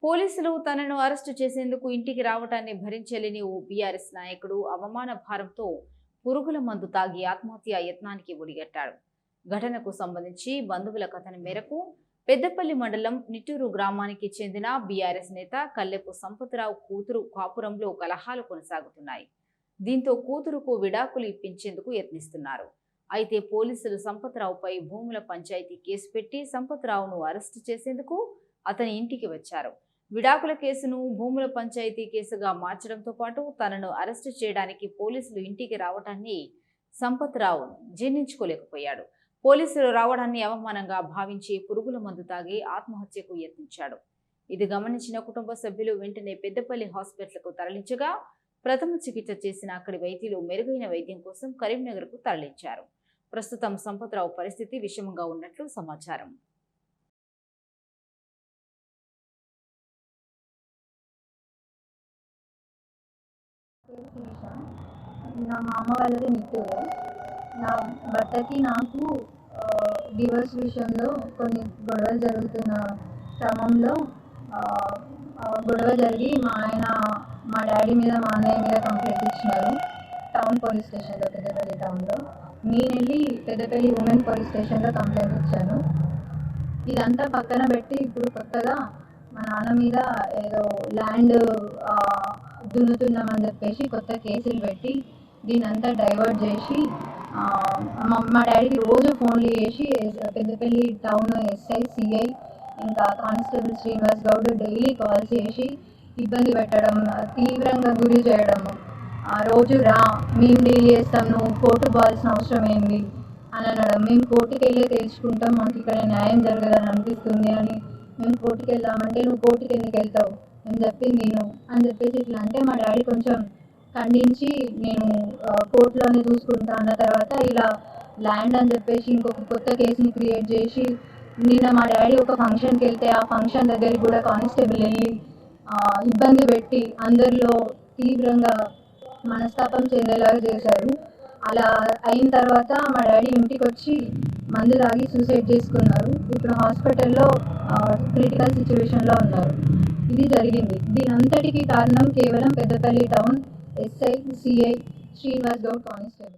పోలీసులు తనను అరెస్టు చేసేందుకు ఇంటికి రావటాన్ని భరించలేని ఓ బీఆర్ఎస్ నాయకుడు అవమాన భారంతో పురుగుల మందు తాగి ఆత్మహత్య యత్నానికి ఒడిగట్టాడు. ఘటనకు సంబంధించి బంధువుల కథనం మేరకు పెద్దపల్లి మండలం నిట్టూరు గ్రామానికి చెందిన బీఆర్ఎస్ నేత కల్లెపు సంపత్రావు కూతురు కాపురంలో కలహాలు కొనసాగుతున్నాయి. దీంతో కూతురుకు విడాకులు ఇప్పించేందుకు యత్నిస్తున్నారు. అయితే పోలీసులు సంపత్రావుపై భూముల పంచాయతీ కేసు పెట్టి సంపత్రావును అరెస్టు చేసేందుకు అతని ఇంటికి వచ్చారు. విడాకుల కేసును భూముల పంచాయతీ కేసుగా మార్చడంతో పాటు తనను అరెస్టు చేయడానికి పోలీసులు ఇంటికి రావడాన్ని సంపత్రావు జీర్ణించుకోలేకపోయాడు. పోలీసులు రావడాన్ని అవమానంగా భావించి పురుగుల మందు తాగి ఆత్మహత్యకు యత్నించాడు. ఇది గమనించిన కుటుంబ సభ్యులు వెంటనే పెద్దపల్లి హాస్పిటల్కు తరలించగా ప్రథమ చికిత్స చేసిన అక్కడి వైద్యులు మెరుగైన వైద్యం కోసం కరీంనగర్కు తరలించారు. ప్రస్తుతం సంపత్రావు పరిస్థితి విషమంగా ఉన్నట్లు సమాచారం. నా మామ వాళ్ళది నిట్టూరు. నా భర్తకి నాకు డివోర్స్ విషయంలో కొన్ని గొడవలు జరుగుతున్న క్రమంలో గొడవ జరిగి మా డాడీ మీద మా అన్నయ్య మీద కంప్లైంట్ ఇచ్చినారు టౌన్ పోలీస్ స్టేషన్లో, పెద్దపల్లి టౌన్లో. నేను వెళ్ళి పెద్దపల్లి ఉమెన్ పోలీస్ స్టేషన్లో కంప్లైంట్ ఇచ్చాను. ఇదంతా పక్కన పెట్టి ఇప్పుడు కొత్తగా మా నాన్న మీద ఏదో ల్యాండ్ దున్నుతున్నామని చెప్పేసి కొత్త కేసులు పెట్టి దీని అంతా డైవర్ట్ చేసి మా డాడీకి రోజు ఫోన్లు చేసి పెద్దపల్లి టౌన్ ఎస్ఐ, సిఐ ఇంకా constable Srinivas Goud daily call చేసి ఇబ్బంది పెట్టడం, తీవ్రంగా గురి చేయడము. రోజు రా, మేము డీల్ చేస్తాం, నువ్వు కోర్టు పోవాల్సిన అవసరం ఏంది అని అనడం. మేము కోర్టుకి వెళ్ళి తెలుసుకుంటాం, మాకు ఇక్కడ న్యాయం జరగదని అనిపిస్తుంది అని. మేము కోర్టుకి వెళ్దామంటే నువ్వు కోర్టుకి ఎందుకు వెళ్తావు అని చెప్పింది నేను అని చెప్పేసి ఇట్లా అంటే మా డాడీ కొంచెం ఖండించి నేను కోర్టులోనే చూసుకుంటా అన్న తర్వాత ఇలా ల్యాండ్ అని చెప్పేసి ఇంకొక కొత్త కేసుని క్రియేట్ చేసి నిన్న మా డాడీ ఒక ఫంక్షన్కి వెళ్తే ఆ ఫంక్షన్ దగ్గరికి కూడా కానిస్టేబుల్ వెళ్ళి ఇబ్బంది పెట్టి అందరిలో తీవ్రంగా మనస్తాపం చెందేలాగా చేశారు. అలా అయిన తర్వాత మా డాడీ ఇంటికి వచ్చి మందు తాగి సూసైడ్ చేసుకున్నారు. ఇప్పుడు హాస్పిటల్లో క్రిటికల్ సిచ్యువేషన్లో ఉన్నారు. ఇది జరిగింది. దీని అంతటికీ కారణం కేవలం Peddapalli town SI, CI Srinivas Goud constable.